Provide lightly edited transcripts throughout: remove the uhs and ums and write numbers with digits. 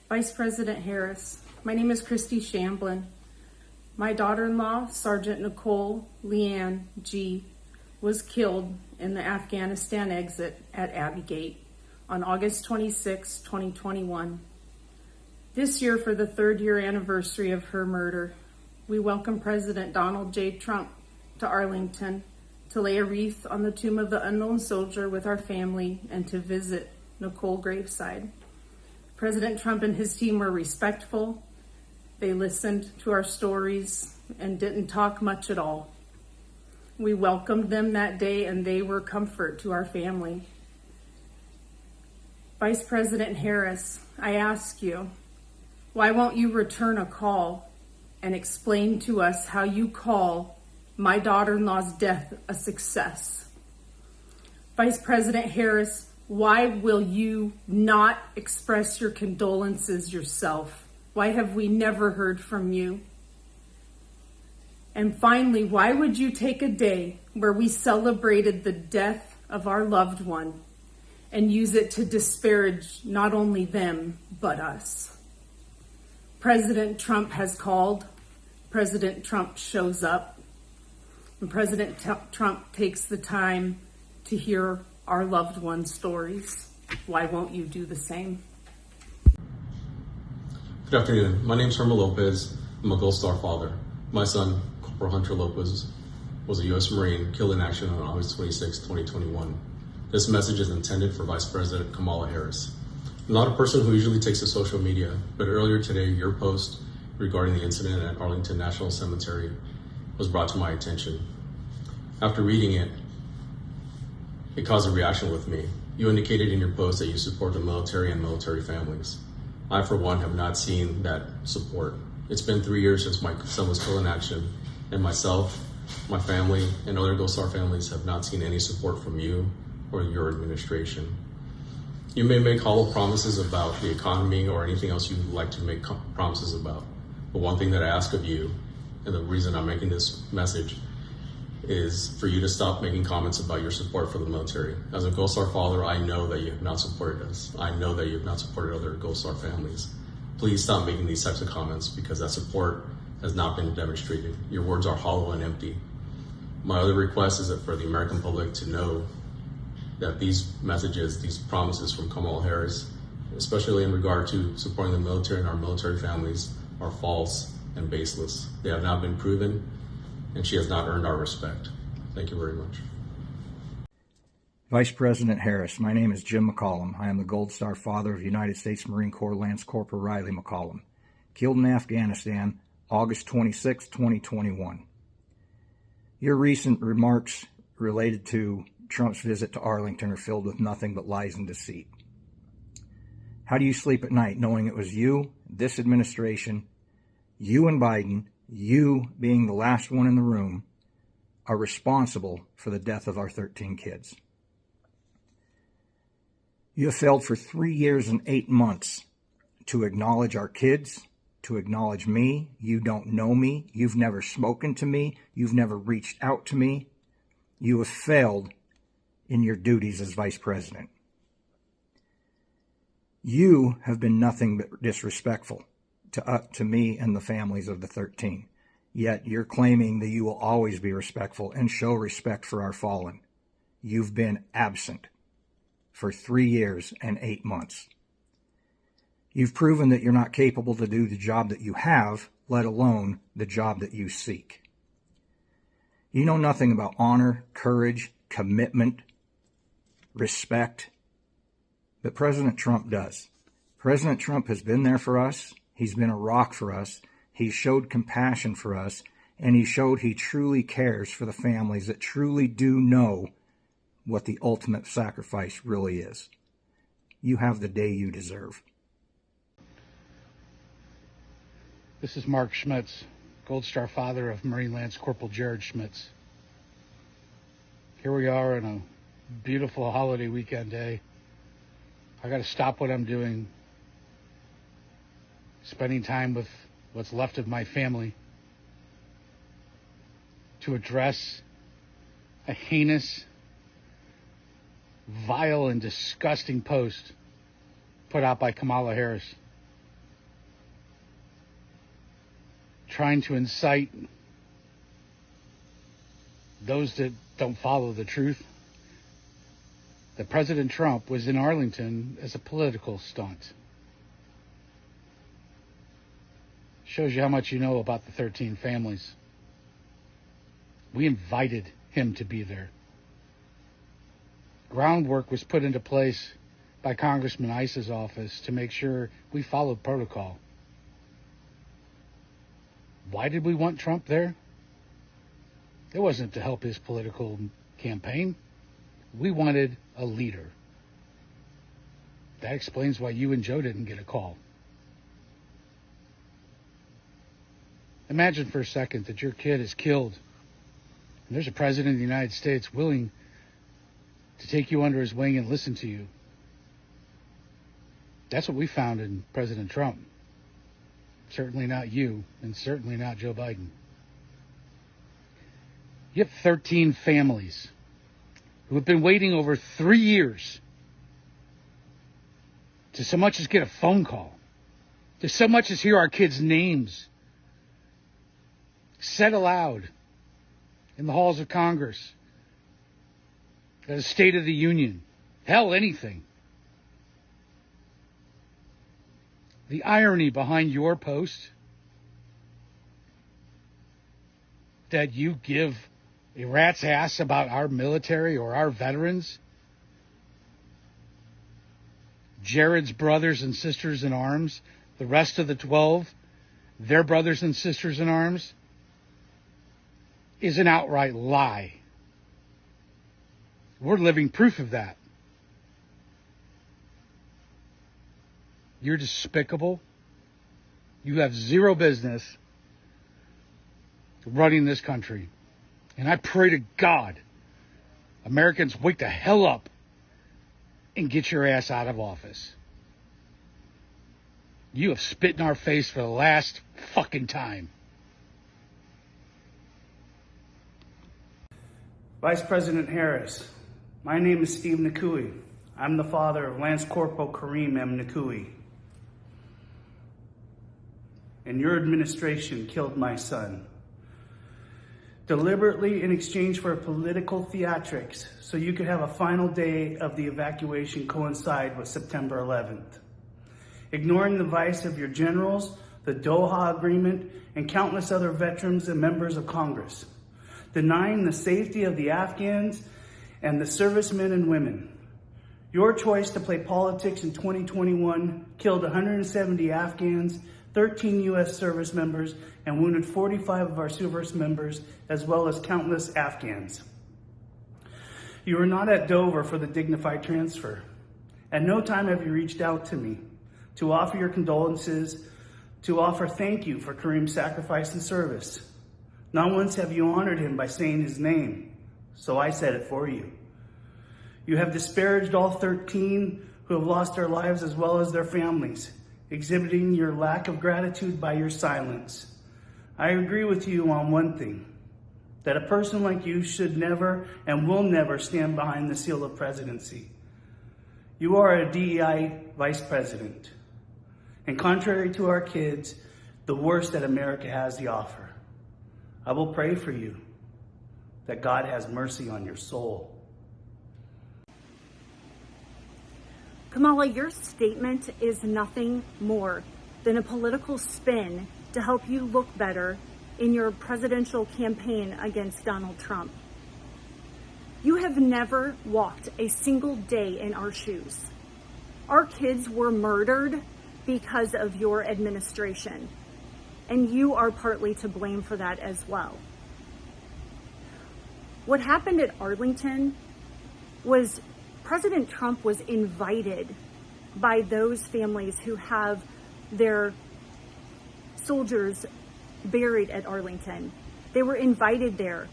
Vice President Harris, my name is Christy Shamblin. My daughter-in-law, Sergeant Nicole Leanne G., was killed in the Afghanistan exit at Abbey Gate on August 26, 2021. This year, for the third year anniversary of her murder, we welcome President Donald J. Trump to Arlington to lay a wreath on the tomb of the unknown soldier with our family and to visit Nicole graveside. President Trump and his team were respectful. They listened to our stories and didn't talk much at all. We welcomed them that day and they were comfort to our family. Vice President Harris, I ask you, why won't you return a call and explain to us how you call my daughter-in-law's death a success? Vice President Harris, why will you not express your condolences yourself? Why have we never heard from you? And finally, why would you take a day where we celebrated the death of our loved one and use it to disparage not only them, but us? President Trump has called, President Trump shows up, and President Trump takes the time to hear our loved ones' stories. Why won't you do the same? Good afternoon. My name is Herman Lopez. I'm a Gold Star father. My son, Corporal Hunter Lopez, was a U.S. Marine killed in action on August 26, 2021. This message is intended for Vice President Kamala Harris. I'm not a person who usually takes to social media, but earlier today, your post regarding the incident at Arlington National Cemetery was brought to my attention. After reading it, it caused a reaction with me. You indicated in your post that you support the military and military families. I, for one, have not seen that support. It's been 3 years since my son was killed in action, and myself, my family, and other Gold Star families have not seen any support from you or your administration. You may make hollow promises about the economy or anything else you'd like to make promises about. But one thing that I ask of you, and the reason I'm making this message, is for you to stop making comments about your support for the military. As a Gold Star father, I know that you have not supported us. I know that you have not supported other Gold Star families. Please stop making these types of comments because that support has not been demonstrated. Your words are hollow and empty. My other request is that for the American public to know that these messages, these promises from Kamala Harris, especially in regard to supporting the military and our military families, are false and baseless. They have not been proven, and she has not earned our respect. Thank you very much. Vice President Harris, my name is Jim McCollum. I am the Gold Star father of United States Marine Corps Lance Corporal Riley McCollum, killed in Afghanistan, August 26, 2021. Your recent remarks related to Trump's visit to Arlington are filled with nothing but lies and deceit. How do you sleep at night knowing it was you, this administration, you and Biden, you being the last one in the room, are responsible for the death of our 13 kids? You have failed for 3 years and 8 months to acknowledge our kids, to acknowledge me. You don't know me. You've never spoken to me. You've never reached out to me. You have failed in your duties as vice president. You have been nothing but disrespectful to me and the families of the 13. Yet you're claiming that you will always be respectful and show respect for our fallen. You've been absent for 3 years and 8 months. You've proven that you're not capable to do the job that you have, let alone the job that you seek. You know nothing about honor, courage, commitment, respect, but President Trump does. President Trump has been there for us. He's been a rock for us. He showed compassion for us, and he showed he truly cares for the families that truly do know what the ultimate sacrifice really is. You have the day you deserve. This is Mark Schmitz, Gold Star father of Marine Lance Corporal Jared Schmitz. Here we are on a beautiful holiday weekend day. I got to stop what I'm doing, spending time with what's left of my family, to address a heinous, vile, and disgusting post put out by Kamala Harris. trying to incite those that don't follow the truth that President Trump was in Arlington as a political stunt. Shows you how much you know about the 13 families. We invited him to be there. Groundwork was put into place by Congressman Ice's office to make sure we followed protocol. Why did we want Trump there? It wasn't to help his political campaign. We wanted a leader. That explains why you and Joe didn't get a call. Imagine for a second that your kid is killed, and there's a president of the United States willing to take you under his wing and listen to you. That's what we found in President Trump. Certainly not you, and certainly not Joe Biden. You have 13 families who have been waiting over 3 years to so much as get a phone call, to so much as hear our kids' names said aloud in the halls of Congress, at a State of the Union, hell, anything. The irony behind your post that you give a rat's ass about our military or our veterans, Jared's brothers and sisters in arms, the rest of the 12, their brothers and sisters in arms, is an outright lie. We're living proof of that. You're despicable. You have zero business running this country. And I pray to God, Americans, wake the hell up and get your ass out of office. You have spit in our face for the last fucking time. Vice President Harris, my name is Steve Nakui. I'm the father of Lance Corporal Kareem M. Nakui. And your administration killed my son, deliberately in exchange for political theatrics so you could have a final day of the evacuation coincide with September 11th. Ignoring the advice of your generals, the Doha Agreement, and countless other veterans and members of Congress. Denying the safety of the Afghans and the servicemen and women. Your choice to play politics in 2021 killed 170 Afghans, 13 U.S. service members, and wounded 45 of our service members, as well as countless Afghans. You were not at Dover for the dignified transfer. At no time have you reached out to me to offer your condolences, to offer thank you for Kareem's sacrifice and service. Not once have you honored him by saying his name, so I said it for you. You have disparaged all 13 who have lost their lives as well as their families, exhibiting your lack of gratitude by your silence. I agree with you on one thing, that a person like you should never and will never stand behind the seal of presidency. You are a DEI vice president, and contrary to our kids, the worst that America has to offer. I will pray for you, that God has mercy on your soul. Kamala, your statement is nothing more than a political spin to help you look better in your presidential campaign against Donald Trump. You have never walked a single day in our shoes. Our kids were murdered because of your administration, and you are partly to blame for that as well. What happened at Arlington was President Trump was invited by those families who have their soldiers buried at Arlington. They were invited there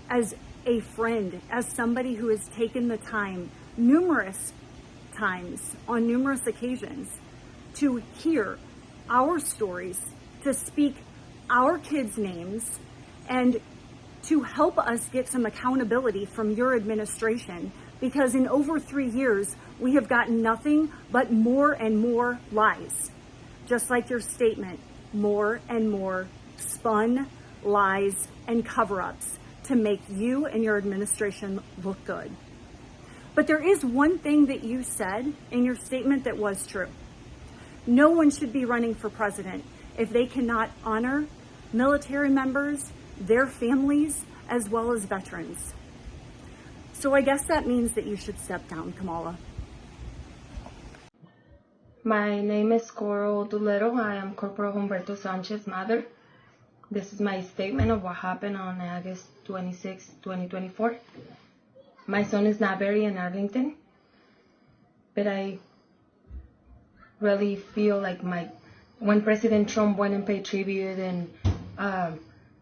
as a friend, as somebody who has taken the time, numerous times, on numerous occasions, to hear our stories, to speak our kids' names, and to help us get some accountability from your administration, because in over 3 years, we have gotten nothing but more and more lies. Just like your statement, more and more spun lies and cover-ups to make you and your administration look good. But there is one thing that you said in your statement that was true. No one should be running for president if they cannot honor military members, their families, as well as veterans. So I guess that means that you should step down, Kamala. My name is Coro Dulero. I am Corporal Humberto Sanchez's mother. This is my statement of what happened on August 26, 2024. My son is not buried in Arlington, but I really feel like when President Trump went and paid tribute and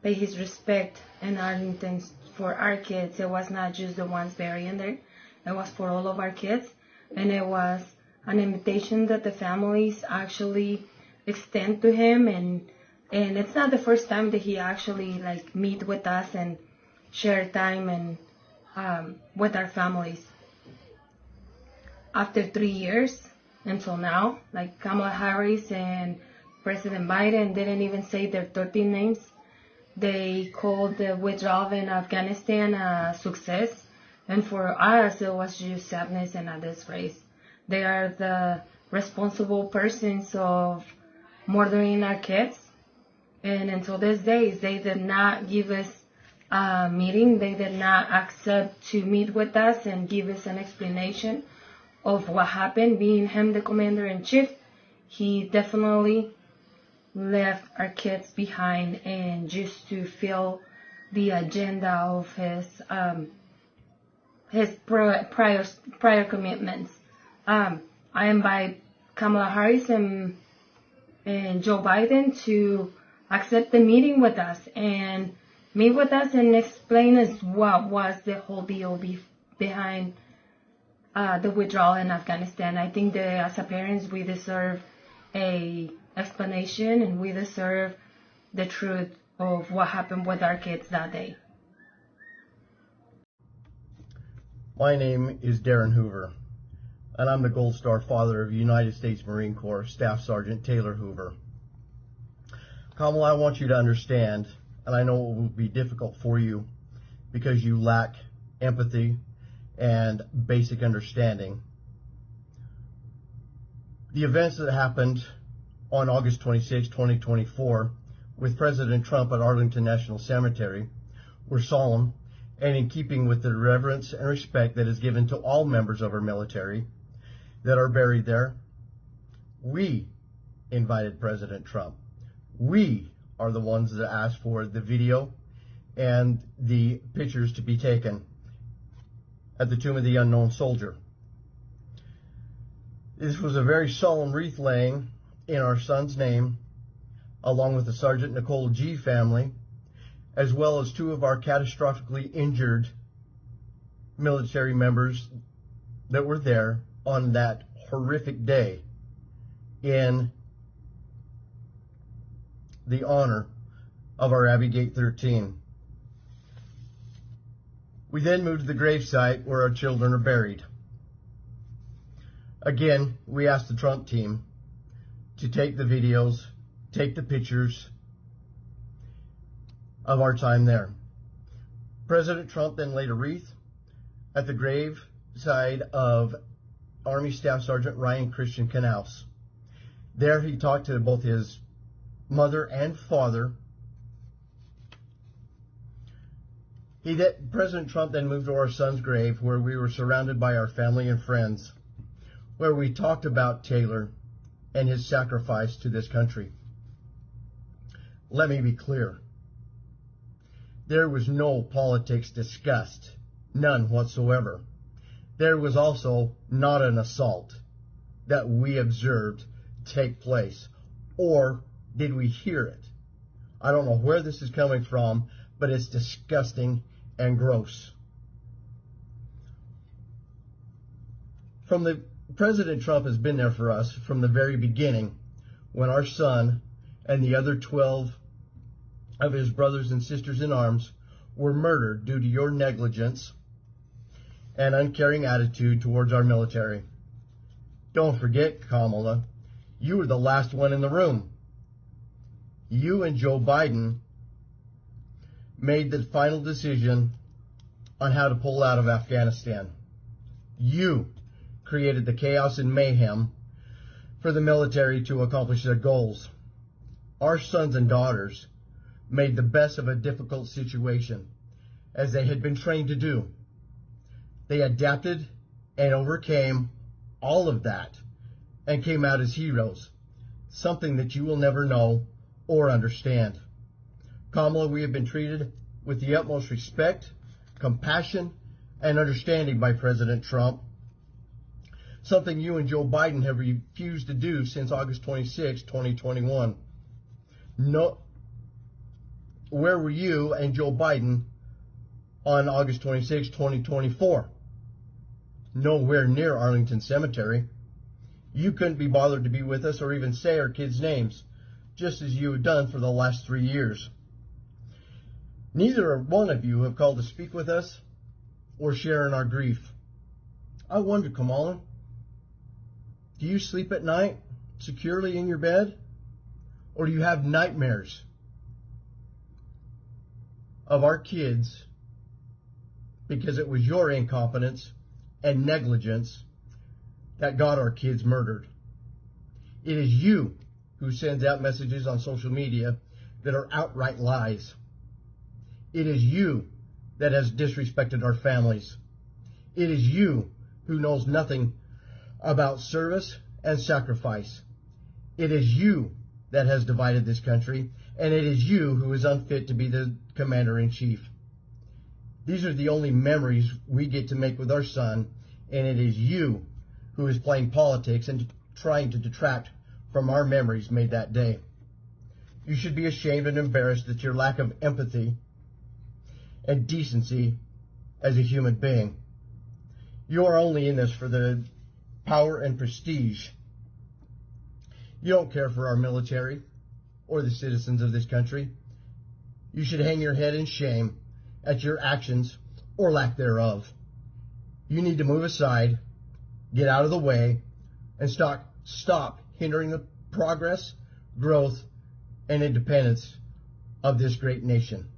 paid his respect in Arlington for our kids, it was not just the ones buried in there. It was for all of our kids, and it was an invitation that the families actually extend to him, and it's not the first time that he actually meet with us and share time and with our families. After 3 years until now, Kamala Harris and President Biden didn't even say their 13 names. They called the withdrawal in Afghanistan a success, and for us it was just sadness and a disgrace. They are the responsible persons of murdering our kids, and until this day they did not give us a meeting. They did not accept to meet with us and give us an explanation of what happened. Being him the commander-in-chief, he definitely left our kids behind, and just to fill the agenda of his prior commitments. I invite Kamala Harris and Joe Biden to accept the meeting with us and meet with us and explain us what was the whole deal behind the withdrawal in Afghanistan. I think that as a parents we deserve a explanation, and we deserve the truth of what happened with our kids that day. My name is Darren Hoover, and I'm the Gold Star father of United States Marine Corps Staff Sergeant Taylor Hoover. Kamala, I want you to understand, and I know it will be difficult for you because you lack empathy and basic understanding. The events that happened on August 26, 2024, with President Trump at Arlington National Cemetery were solemn and in keeping with the reverence and respect that is given to all members of our military that are buried there. We invited President Trump. We are the ones that asked for the video and the pictures to be taken at the Tomb of the Unknown Soldier. This was a very solemn wreath laying in our son's name, along with the Sergeant Nicole G. family, as well as 2 of our catastrophically injured military members that were there on that horrific day in the honor of our Abbey Gate 13. We then moved to the gravesite where our children are buried. Again, we asked the Trump team to take the videos, take the pictures of our time there. President Trump then laid a wreath at the grave side of Army Staff Sergeant Ryan Christian Knaus. There he talked to both his mother and father. President Trump then moved to our son's grave, where we were surrounded by our family and friends, where we talked about Taylor and his sacrifice to this country. Let me be clear. There was no politics discussed, none whatsoever. There was also not an assault that we observed take place, or did we hear it? I don't know where this is coming from, but it's disgusting and gross. President Trump has been there for us from the very beginning, when our son and the other 12 of his brothers and sisters in arms were murdered due to your negligence and uncaring attitude towards our military. Don't forget, Kamala, you were the last one in the room. you and Joe Biden made the final decision on how to pull out of Afghanistan. You created the chaos and mayhem for the military to accomplish their goals. Our sons and daughters made the best of a difficult situation, as they had been trained to do. They adapted and overcame all of that and came out as heroes, something that you will never know or understand. Kamala, we have been treated with the utmost respect, compassion, and understanding by President Trump, something you and Joe Biden have refused to do since August 26, 2021. No, where were you and Joe Biden on August 26, 2024? Nowhere near Arlington Cemetery. You couldn't be bothered to be with us or even say our kids' names, just as you have done for the last 3 years. Neither one of you have called to speak with us or share in our grief. I wonder, Kamala, do you sleep at night securely in your bed? Or do you have nightmares of our kids because it was your incompetence and negligence that got our kids murdered? It is you who sends out messages on social media that are outright lies. It is you that has disrespected our families. It is you who knows nothing about service and sacrifice. It is you that has divided this country, and it is you who is unfit to be the commander-in-chief. These are the only memories we get to make with our son, and it is you who is playing politics and trying to detract from our memories made that day. You should be ashamed and embarrassed at your lack of empathy and decency as a human being. You are only in this for the power and prestige. You don't care for our military or the citizens of this country. You should hang your head in shame at your actions or lack thereof. You need to move aside, get out of the way, and stop hindering the progress, growth, and independence of this great nation.